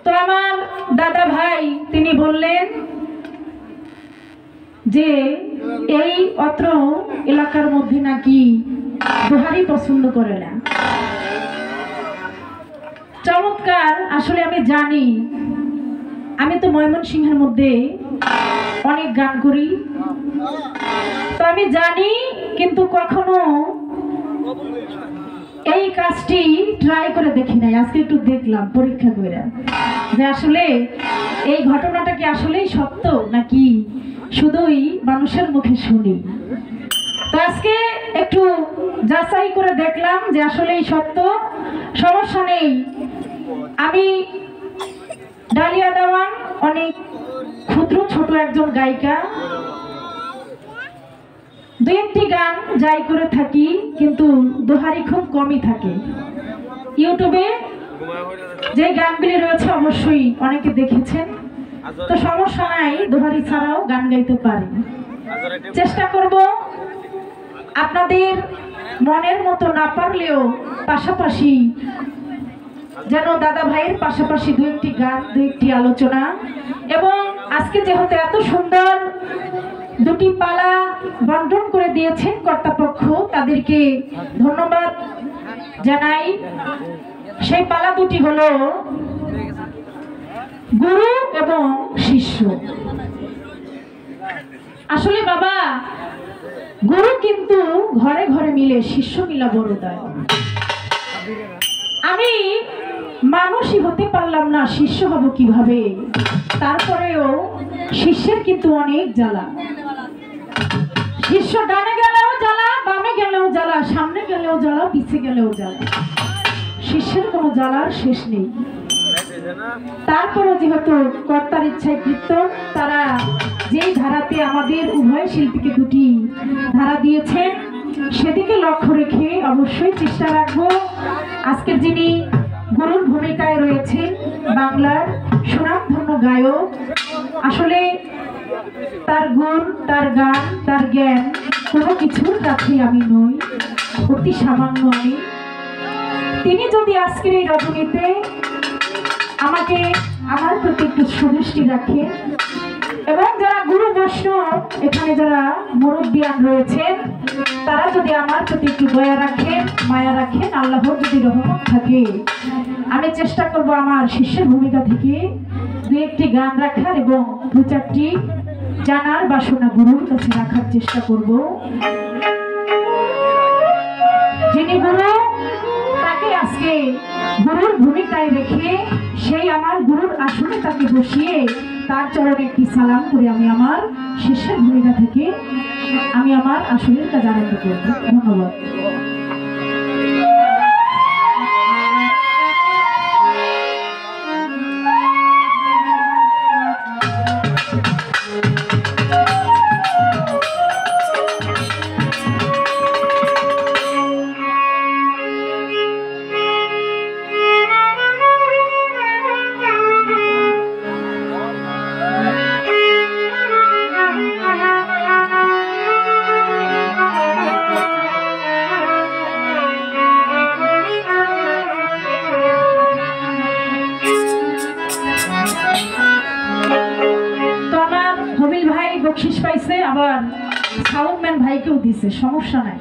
তো আমার দাদা ভাই তিনি বললেন যে এই অত্র এলাকার মধ্যে নাকি দোহারি পছন্দ করে না। চমৎকার। আসলে আমি জানি, আমি তো ময়মনসিংহের মধ্যে অনেক গান করি, তো আমি জানি, কিন্তু কখনো এই কাজটি ট্রাই করে দেখি নাই। আজকে একটু দেখলাম পরীক্ষা করে যে আসলে এই ঘটনাটা কি আসলেই সত্য নাকি শুধুই মানুষের মুখে শুনি। তো আজকে একটু যাচাই করে দেখলাম যে আসলেই সত্য। সমস্যা নেই, আমি ডালিয়া দেওয়ান অনেক ক্ষুদ্র ছোট একজন গায়িকা, দুই একটি গান যাই করে থাকি, কিন্তু দোহারি খুব কমই থাকে। ইউটিউবে যে গানগুলি রয়েছে অবশ্যই অনেকে দেখেছেন, তো সমস্যা নাই, দোহারি ছাড়াও গান গাইতে পারি। চেষ্টা করব আপনাদের মনের মতো না পারলেও পাশাপাশি যেন দাদা ভাইয়ের পাশাপাশি দু একটি গান, দু একটি আলোচনা, এবং আজকে যেহেতু এত সুন্দর দুটি পালা বন্টন করে দিয়েছেন কর্তাপক্ষ, তাদেরকে ধন্যবাদ জানাই। সেই পালা দুটি হলো গুরু এবং শিষ্য। আসলে বাবা, গুরু কিন্তু ঘরে ঘরে মিলে, শিষ্য মিলা বড় দায়। আমি মানুষই হতে পারলাম না, শিষ্য হব কিভাবে? তারপরেও শিষ্যের কিন্তু অনেক জ্বালা। শিষ্য ডানে গেলেও জ্বালা, বামে গেলেও জ্বালা, সামনে গেলেও জ্বালা, পিছে গেলেও জ্বালা। শিষ্যের কোনো জ্বালার শেষ নেই। তারপরে যেহেতু কর্তার ইচ্ছায় কীর্তন, তারা যেই ধারাতে আমাদের উভয় শিল্পীকে দুটি ধারা দিয়েছেন, সেদিকে লক্ষ্য রেখে অবশ্যই চেষ্টা রাখবো আজকের যিনি গুরুর ভূমিকায় রয়েছেন, বাংলার সুনামধন্য গায়ক, আসলে তার গুণ, তার গান, তার জ্ঞান কোনো কিছুর কাছে আমি নই, অতি সামান্য আমি। তিনি যদি আজকের এই রজনীতে আমাকে আমার প্রতি একটু সুদৃষ্টি রাখেন, এবং যারা গুরু বৈষ্ণব এখানে যারা মুরব্বিয়ান রয়েছেন, তারা যদি আমার প্রতি একটু দয়া রাখেন, মায়া রাখেন, আল্লাহর যদি রহমত থাকে, আমি চেষ্টা করব আমার শিষ্যের ভূমিকা থেকে দু একটি গান রাখার এবং দু চারটি জানার বাসনা গুরুর কাছে রাখার চেষ্টা করব। যিনি গুরু, তাকে আজকে গুরুর ভূমিকায় রেখে সেই আমার গুরুর আসনে তাকে বসিয়ে তার চরণে একটি সালাম করে আমি আমার শিষ্যের ভূমিকা থেকে আমি আমার আসনের কাজ আরম্ভ করব। ধন্যবাদ। বকশিশ পাইছে, আবার সাউন্ডম্যান ভাইকেও দিছে, সমস্যা নাই।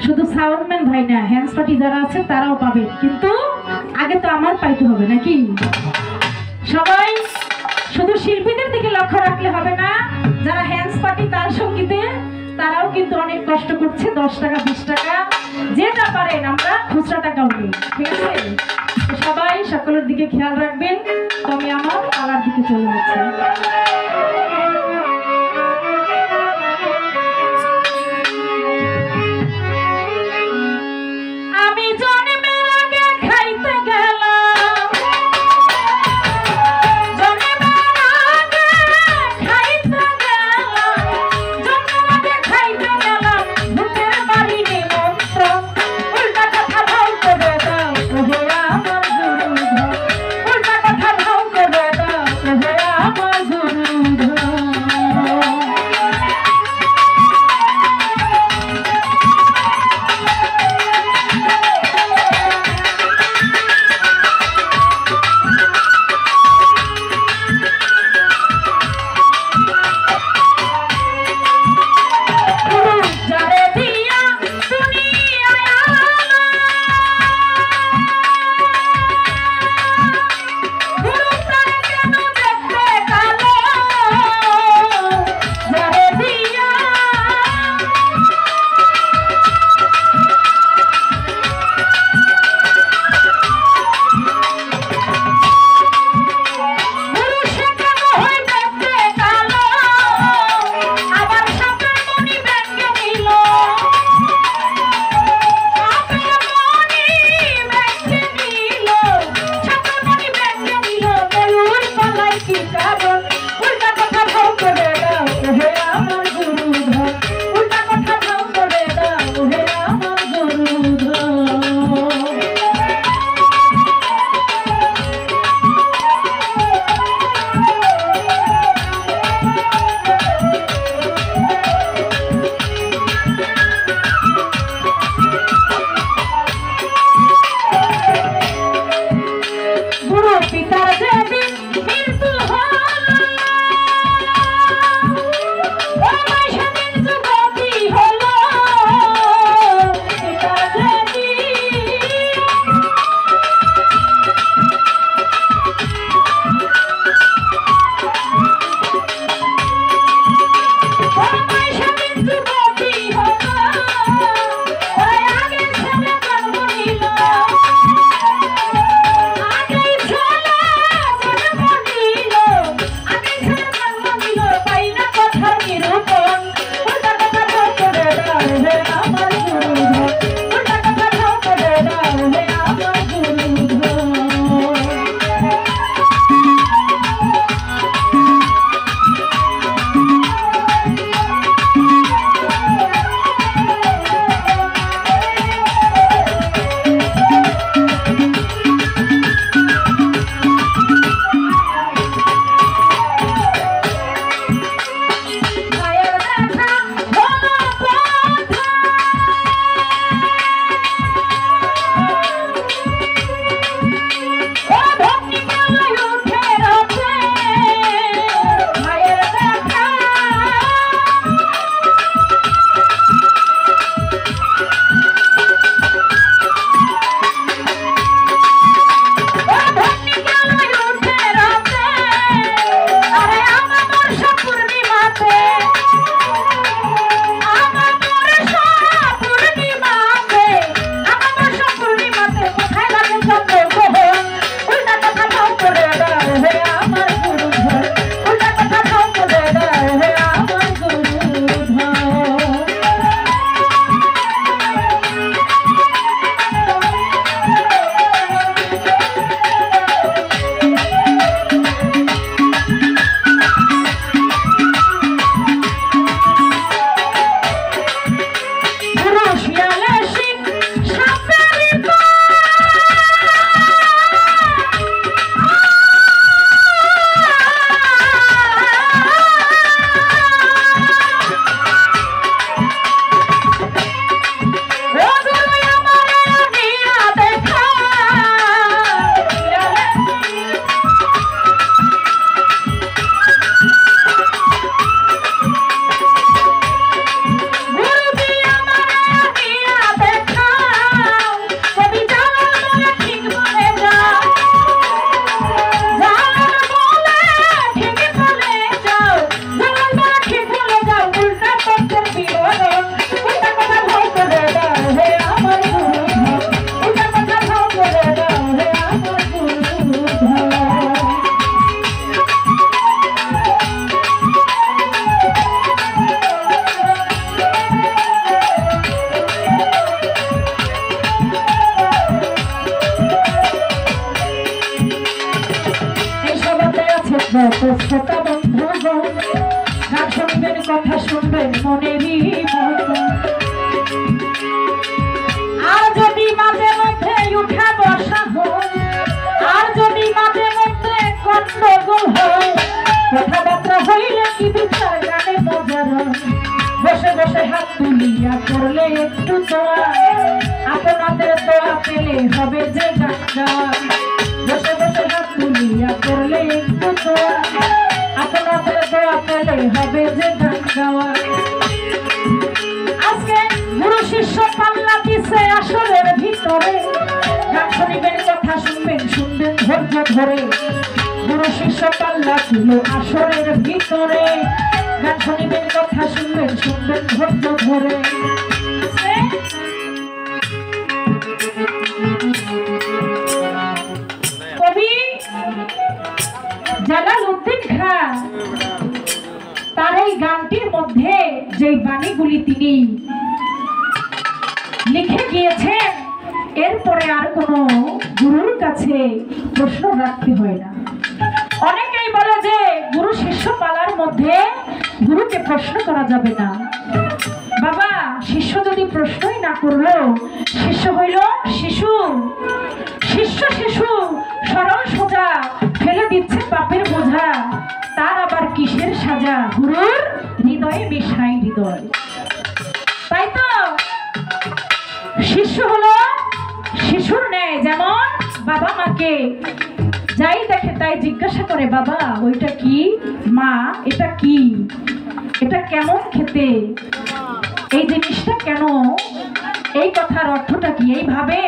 শুধু সাউন্ডম্যান ভাই না, হ্যান্ডস পার্টি যারা আছে তারাও পাবে, কিন্তু আগে তো আমার পাইতে হবে নাকি? সবাই শুধু শিল্পীদের দিকে লক্ষ্য রাখলে হবে না, যারা হ্যান্ডস পার্টি তার সঙ্গীতে তারাও কিন্তু অনেক কষ্ট করছে। 10 টাকা 20 টাকা যে যা পারেন, আমরা খুচরা টাকাও নেই, ঠিক আছে? সবাই সকলের দিকে খেয়াল রাখবেন। তো আমি আমার পালার দিকে চলে যাচ্ছি। পিতার যেদিন মৃত্যু হলো সেদিন যুবতী হলো পিতার শ্রোতা বন্ধুগণ, গান শুনবেন, কথা শুনবেন মনেরই মতো। আর যদি মাঝে মধ্যে উঠা বসা হয়, আর যদি মাঝে মধ্যে গন্ডগোল হয়, কথাবার্তা হইলে কি বিচার গানে মজা হয়। বসে বসে হাত তুলিয়া করলে একটু দোয়া, আপনাদের দোয়া পেলে হবে যে গান গাওয়া। বসে বসে হাত তুলিয়া করলে একটু দোয়া, আপনাদের দোয়া পেলে হবে যে গান গাওয়া। আজকে গুরু শিষ্য পাল্লা দিছে আসরের ভিতরে, গান শুনবেন, কথা শুনবেন, শুনবেন ধৈর্য ধরে। গুরু শিষ্য পাল্লা ছিল আসরের ভিতরে, গান শুনবেন, কথা শুনবেন, শুনবেন ধৈর্য ধরে। কবি জালালউদ্দিন খাঁ তার এই গানটির মধ্যে যে বাণীগুলি তিনি লিখে গিয়েছেন, এরপরে আর কোনো গুরুর কাছে প্রশ্ন রাখতে হয় না। অনেকেই বলে যে গুরু শিষ্য পালার মধ্যে গুরুকে প্রশ্ন করা যাবে না। বাবা, শিষ্য যদি প্রশ্নই না করলো, শিষ্য হইল শিশু। শিষ্য শিশু সরল সোজা ফেলে দিচ্ছে পাপের বোঝা, তার আবার কিসের সাজা, গুরুর হৃদয়ে মিশাই হৃদয়। তাই তো শিষ্য হলো শিশুর ন্যায়, যেমন বাবা মাকে যাই দেখে তাই জিজ্ঞাসা করে, বাবা ওইটা কি? মা এটা কি? এটা কেমন খেতে? এই জিনিসটা কেন? এই কথার অর্থটা কি? এইভাবে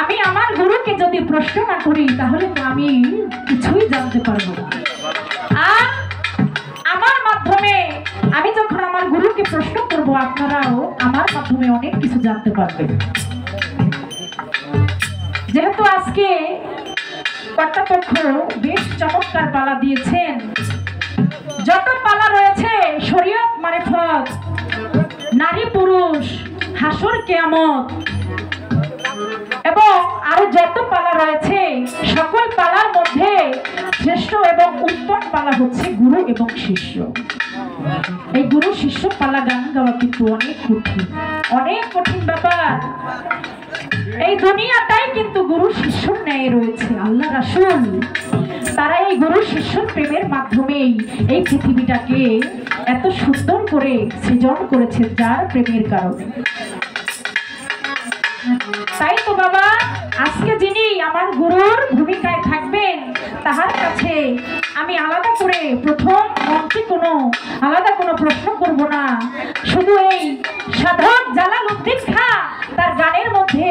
আমি আমার গুরুকে যদি প্রশ্ন না করি তাহলে তো আমি কিছুই জানতে পারবো না। আর আমার মাধ্যমে আমি যখন আমার গুরুকে প্রশ্ন করব, আপনারাও আমার মাধ্যমে অনেক কিছু জানতে পারবেন। যেহেতু আজকে কর্তাপক্ষ বেশ চমৎকার পালা দিয়েছেন, যত পালা রয়েছে শরীয়ত মারিফত, নারী পুরুষ, হাসর কিয়ামত এবং আরো যত পালা রয়েছে, সকল পালার মধ্যে শ্রেষ্ঠ এবং উত্তম পালা হচ্ছে গুরু এবং শিষ্য। এই গুরু শিষ্য পালা গান গাওয়া কিন্তু অনেক কঠিন ব্যাপার। এই দুনিয়াটাই কিন্তু গুরু শিষ্যর ন্যায় রয়েছে। আল্লাহ রাসূল তারা এই গুরু শিষ্যর প্রেমের মাধ্যমেই এই পৃথিবীটাকে এত সুন্দর করে সৃজন করেছে, যার প্রেমের কারণে। তাই তো বাবা, আজকে যিনি আমার গুরুর ভূমিকায় থাকবেন তাহার কাছে আমি আলাদা করে প্রথম মঞ্চে আলাদা কোনো প্রশ্ন করব না। শুধু এই সাধক জালালউদ্দিন খাঁ তার গানের মধ্যে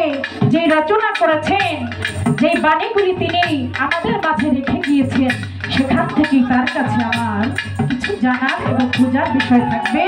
যে রচনা করেছেন, যে বাণীগুলি তিনি আমাদের মাঝে রেখে গিয়েছেন, সেখান থেকেই তার কাছে আমার কিছু জানার এবং বোঝার বিষয় থাকবে।